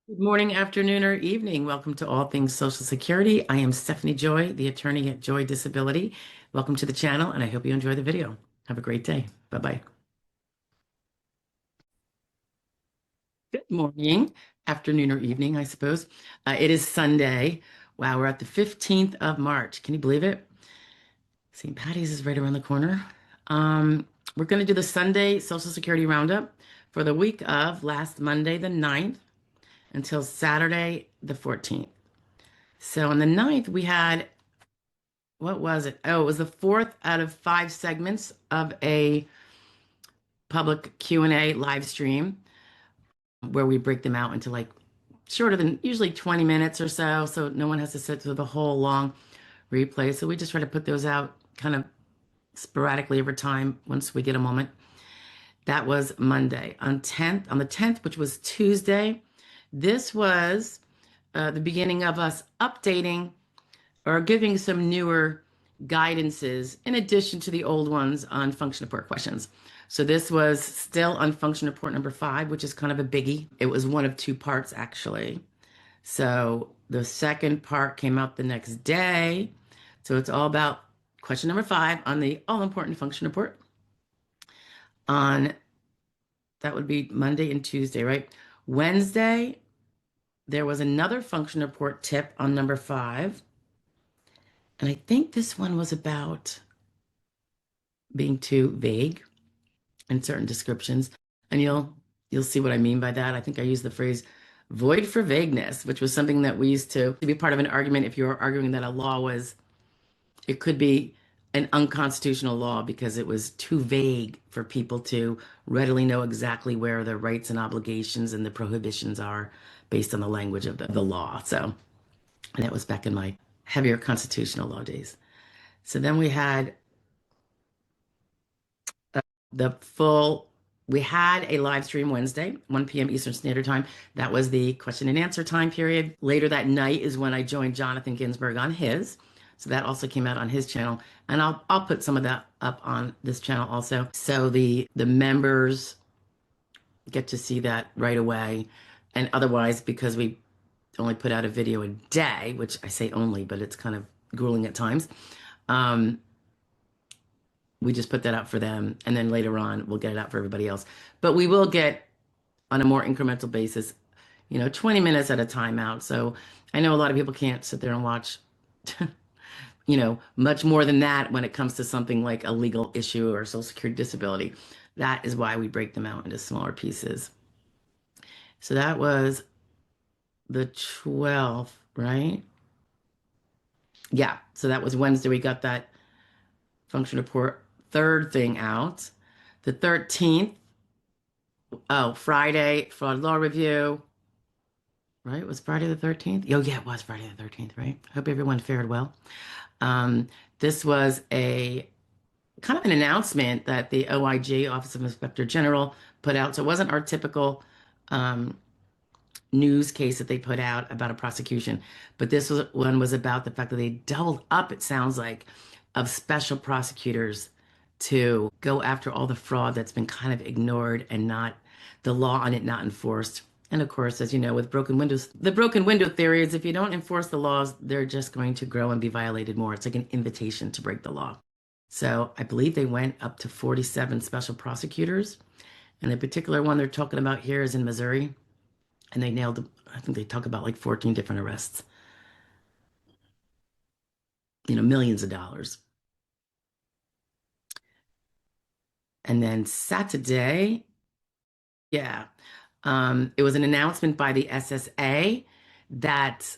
Good morning, afternoon, or evening. Welcome to All Things Social Security. I am Stephanie Joy, the attorney at Joy Disability. Welcome to the channel, and I hope you enjoy the video. Have a great day. Bye-bye. Good morning, afternoon, or evening, I suppose. It is Sunday. Wow, we're at the 15th of March. Can you believe it? St. Patty's is right around the corner. We're going to do the Sunday Social Security Roundup for the week of last Monday, the 9th, until Saturday, the 14th. So on the 9th, we had what was it? Oh, it was the fourth out of five segments of a public Q&A live stream where we break them out into like shorter than usually 20 minutes or so, so no one has to sit through the whole long replay. So we just try to put those out kind of sporadically over time once we get a moment. That was Monday. On the 10th, which was Tuesday, this was the beginning of us updating or giving some newer guidances in addition to the old ones on function report questions. So this was still on function report number 5, which is kind of a biggie. It was one of two parts actually. So the second part came out the next day. So it's all about question number 5 on the all important function report. On that would be Monday and Tuesday, right? Wednesday, there was another function report tip on number 5. And I think this one was about being too vague in certain descriptions. And you'll see what I mean by that. I think I used the phrase void for vagueness, which was something that we used to be part of an argument if you were arguing that a law was, it could be an unconstitutional law because it was too vague for people to readily know exactly where their rights and obligations and the prohibitions are based on the language of the law. So, and that was back in my heavier constitutional law days. So then we had the full, we had a live stream Wednesday, 1 p.m. Eastern Standard Time. That was the question and answer time period. Later that night is when I joined Jonathan Ginsburg on his. So that also came out on his channel. And I'll put some of that up on this channel also. So the members get to see that right away. And otherwise, because we only put out a video a day, which I say only, but it's kind of grueling at times. Um, we just put that out for them, and then later on we'll get it out for everybody else. But we will get on a more incremental basis, 20 minutes at a time out. So I know a lot of people can't sit there and watch, much more than that when it comes to something like a legal issue or social security disability. That is why we break them out into smaller pieces. So that was the 12th, right? Yeah. So that was Wednesday. We got that function report third thing out. The 13th, oh, Friday, fraud law review, right? It was Friday the 13th. Oh, yeah, it was Friday the 13th, right? Hope everyone fared well. This was a kind of an announcement that the OIG, Office of Inspector General, put out. So it wasn't our typical um, news case that they put out about a prosecution, but one was about the fact that they doubled up, it sounds like, of special prosecutors to go after all the fraud that's been kind of ignored and not the law on it not enforced. And of course, as you know, with broken windows, the broken window theory is if you don't enforce the laws, they're just going to grow and be violated more. It's like an invitation to break the law. So I believe they went up to 47 special prosecutors. And the particular one they're talking about here is in Missouri. And they nailed, I think they talk about like 14 different arrests, millions of dollars. And then Saturday, yeah, it was an announcement by the SSA that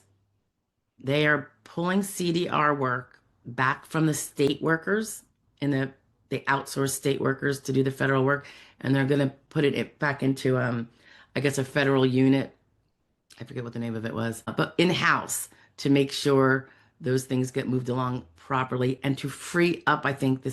they are pulling CDR work back from the state workers and the outsourced state workers to do the federal work, and they're going to put it back into, I guess, a federal unit. I forget what the name of it was, but in-house to make sure those things get moved along properly and to free up, I think, the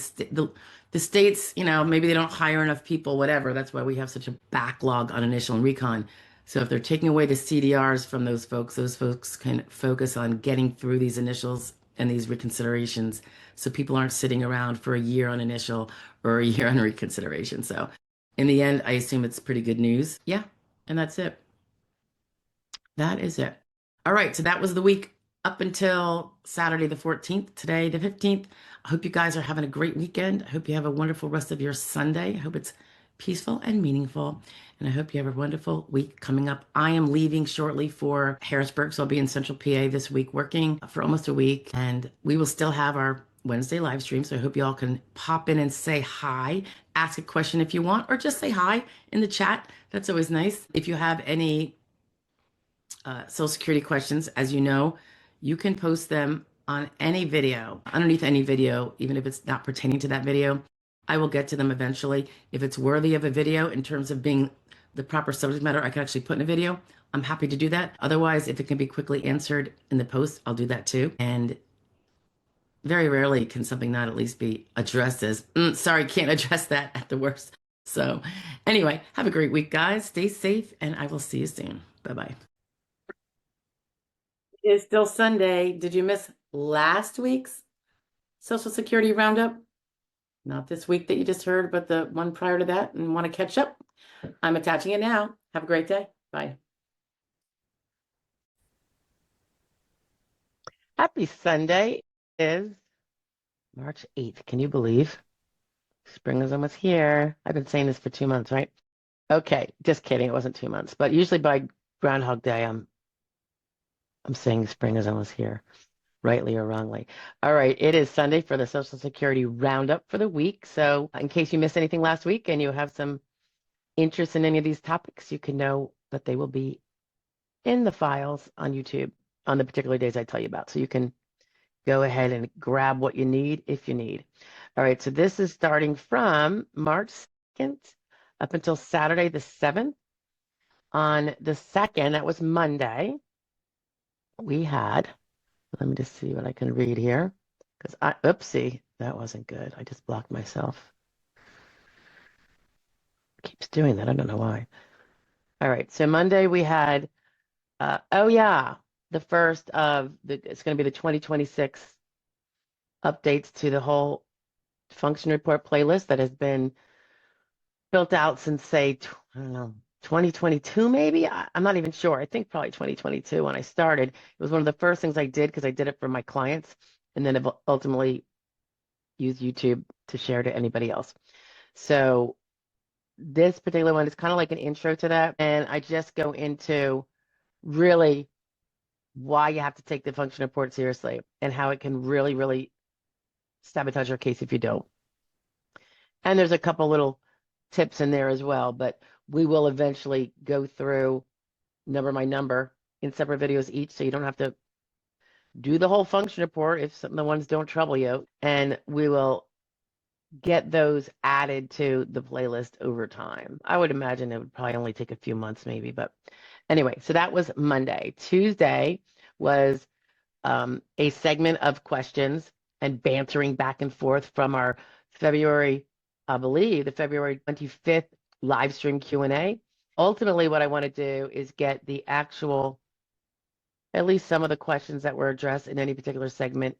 states, maybe they don't hire enough people, whatever. That's why we have such a backlog on initial and recon. So if they're taking away the CDRs from those folks can focus on getting through these initials and these reconsiderations so people aren't sitting around for a year on initial or a year on reconsideration. So in the end, I assume it's pretty good news. Yeah, and that's it. That is it. All right, so that was the week up until Saturday the 14th, today the 15th. I hope you guys are having a great weekend. I hope you have a wonderful rest of your Sunday. I hope it's peaceful and meaningful. And I hope you have a wonderful week coming up. I am leaving shortly for Harrisburg, so I'll be in Central PA this week working for almost a week. And we will still have our Wednesday live stream. So I hope you all can pop in and say hi, ask a question if you want, or just say hi in the chat. That's always nice. If you have any Social Security questions, as you know, you can post them on any video, underneath any video, even if it's not pertaining to that video. I will get to them eventually. If it's worthy of a video in terms of being the proper subject matter, I can actually put in a video. I'm happy to do that. Otherwise, if it can be quickly answered in the post, I'll do that too. And very rarely can something not at least be addressed as, sorry, can't address that at the worst. So, anyway, have a great week, guys. Stay safe, and I will see you soon. Bye bye. It's still Sunday. Did you miss last week's Social Security roundup? Not this week that you just heard, but the one prior to that, and want to catch up? I'm attaching it now. Have a great day. Bye. Happy Sunday. It is March 8th. Can you believe? Spring is almost here. I've been saying this for 2 months, right? Okay, just kidding. It wasn't 2 months, but usually by Groundhog Day, I'm saying spring is almost here, rightly or wrongly. All right, it is Sunday for the Social Security roundup for the week. So in case you missed anything last week and you have some interest in any of these topics, you can know that they will be in the files on YouTube on the particular days I tell you about. So you can go ahead and grab what you need if you need. All right, so this is starting from March 2nd up until Saturday the 7th. On the 2nd, that was Monday, we had, let me just see what I can read here, because oopsie, that wasn't good. I just blocked myself. It keeps doing that. I don't know why. All right, so Monday we had, oh yeah, the first of it's going to be the 2026 updates to the whole function report playlist that has been built out since, say, I don't know, 2022 maybe. I'm not even sure. I think probably 2022 when I started. It was one of the first things I did because I did it for my clients, and then ultimately used YouTube to share to anybody else. So this particular one is kind of like an intro to that, and I just go into really why you have to take the function report seriously and how it can really, really sabotage your case if you don't. And there's a couple little tips in there as well, but we will eventually go through number by number in separate videos each, so you don't have to do the whole function report if some of the ones don't trouble you. And we will get those added to the playlist over time. I would imagine it would probably only take a few months maybe, but anyway, so that was Monday. Tuesday was a segment of questions and bantering back and forth from our February, I believe, the February 25th live stream Q&A. Ultimately, what I want to do is get the actual, at least some of the questions that were addressed in any particular segment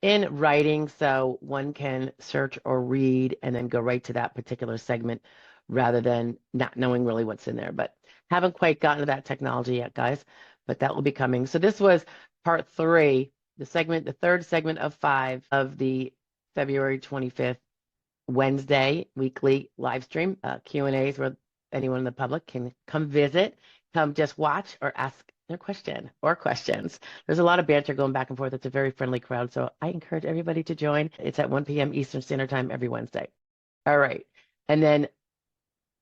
in writing, so one can search or read and then go right to that particular segment rather than not knowing really what's in there. But haven't quite gotten to that technology yet, guys, but that will be coming. So this was part 3, the third segment of 5 of the February 25th Wednesday weekly live stream Q&As where anyone in the public can come visit, come just watch or ask their question or questions. There's a lot of banter going back and forth. It's a very friendly crowd, so I encourage everybody to join. It's at 1 p.m. Eastern Standard Time every Wednesday. All right. And then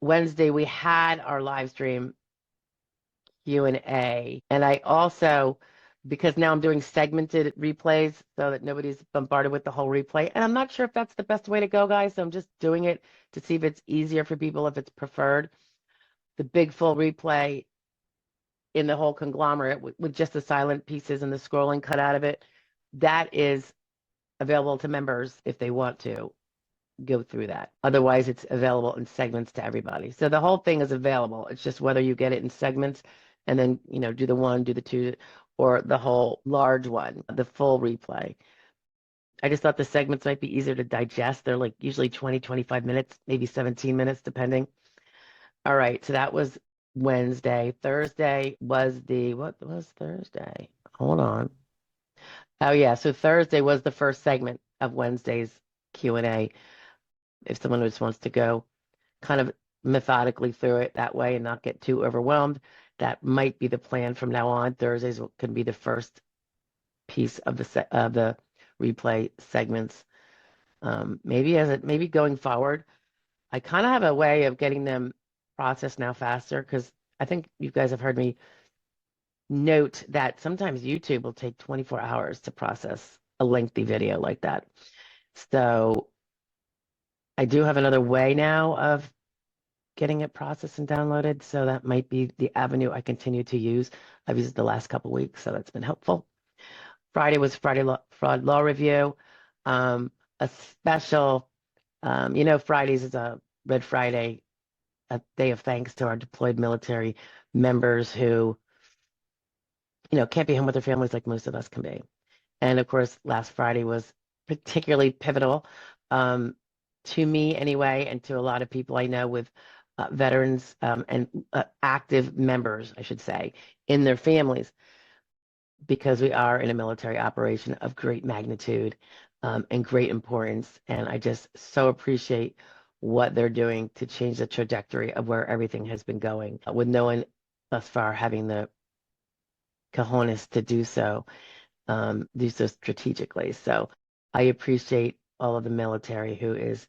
Wednesday, we had our live stream Q&A. And I also, because now I'm doing segmented replays so that nobody's bombarded with the whole replay. And I'm not sure if that's the best way to go, guys. So I'm just doing it to see if it's easier for people, if it's preferred. The big full replay in the whole conglomerate with just the silent pieces and the scrolling cut out of it, that is available to members if they want to go through that. Otherwise, it's available in segments to everybody. So the whole thing is available. It's just whether you get it in segments and then, do the 1, do the 2, or the whole large one, the full replay. I just thought the segments might be easier to digest. They're like usually 20, 25 minutes, maybe 17 minutes, depending. All right, so that was Wednesday. Thursday was what was Thursday? Hold on. Oh yeah, so Thursday was the first segment of Wednesday's Q&A. If someone just wants to go kind of methodically through it that way and not get too overwhelmed, that might be the plan from now on. Thursdays can be the first piece of the replay segments. Maybe going forward, I kind of have a way of getting them processed now faster because I think you guys have heard me note that sometimes YouTube will take 24 hours to process a lengthy video like that. So I do have another way now of getting it processed and downloaded. So that might be the avenue I continue to use. I've used it the last couple weeks, so that's been helpful. Friday was fraud law review. A special, Fridays is a Red Friday, a day of thanks to our deployed military members who, can't be home with their families like most of us can be. And of course, last Friday was particularly pivotal, um, to me anyway, and to a lot of people I know with veterans and active members, I should say, in their families, because we are in a military operation of great magnitude and great importance. And I just so appreciate what they're doing to change the trajectory of where everything has been going, with no one thus far having the cojones to do so strategically. So I appreciate all of the military who is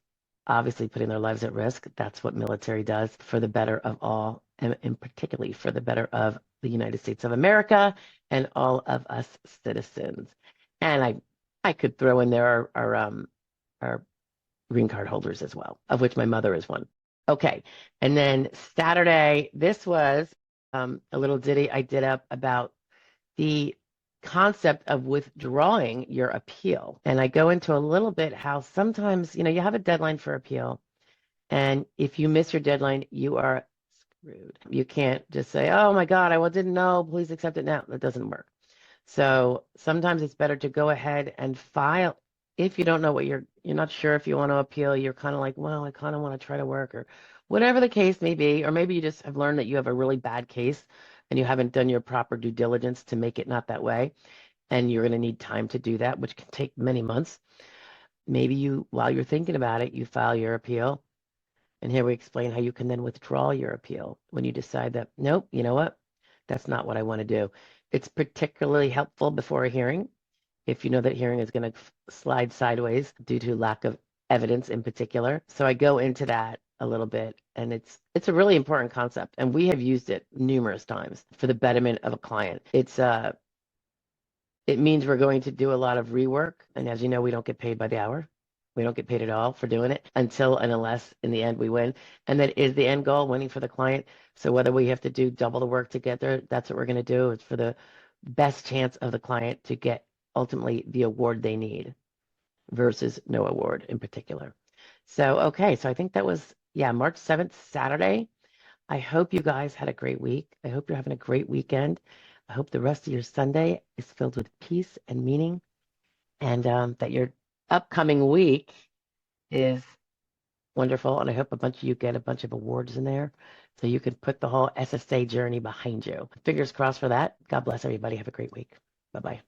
obviously putting their lives at risk. That's what military does for the better of all, and particularly for the better of the United States of America and all of us citizens. And I could throw in there our green card holders as well, of which my mother is one. Okay. And then Saturday, this was a little ditty I did up about the concept of withdrawing your appeal. And I go into a little bit how sometimes, you have a deadline for appeal. And if you miss your deadline, you are screwed. You can't just say, oh my God, I didn't know, please accept it now. That doesn't work. So sometimes it's better to go ahead and file. If you don't know what you're not sure if you want to appeal, you're kind of like, well, I kind of want to try to work, or whatever the case may be, or maybe you just have learned that you have a really bad case and you haven't done your proper due diligence to make it not that way, and you're going to need time to do that, which can take many months. Maybe while you're thinking about it, you file your appeal. And here we explain how you can then withdraw your appeal when you decide that, nope, you know what? That's not what I want to do. It's particularly helpful before a hearing if you know that hearing is going to slide sideways due to lack of evidence in particular. So I go into that a little bit, and it's a really important concept, and we have used it numerous times for the betterment of a client. It means we're going to do a lot of rework, and as you know, we don't get paid by the hour. We don't get paid at all for doing it until and unless in the end we win. And that is the end goal, winning for the client. So whether we have to do double the work to get there, that's what we're going to do. It's for the best chance of the client to get ultimately the award they need versus no award in particular. So, okay. So I think that was, yeah, March 7th, Saturday. I hope you guys had a great week. I hope you're having a great weekend. I hope the rest of your Sunday is filled with peace and meaning, and that your upcoming week is wonderful. And I hope a bunch of you get a bunch of awards in there so you can put the whole SSA journey behind you. Fingers crossed for that. God bless everybody. Have a great week. Bye-bye.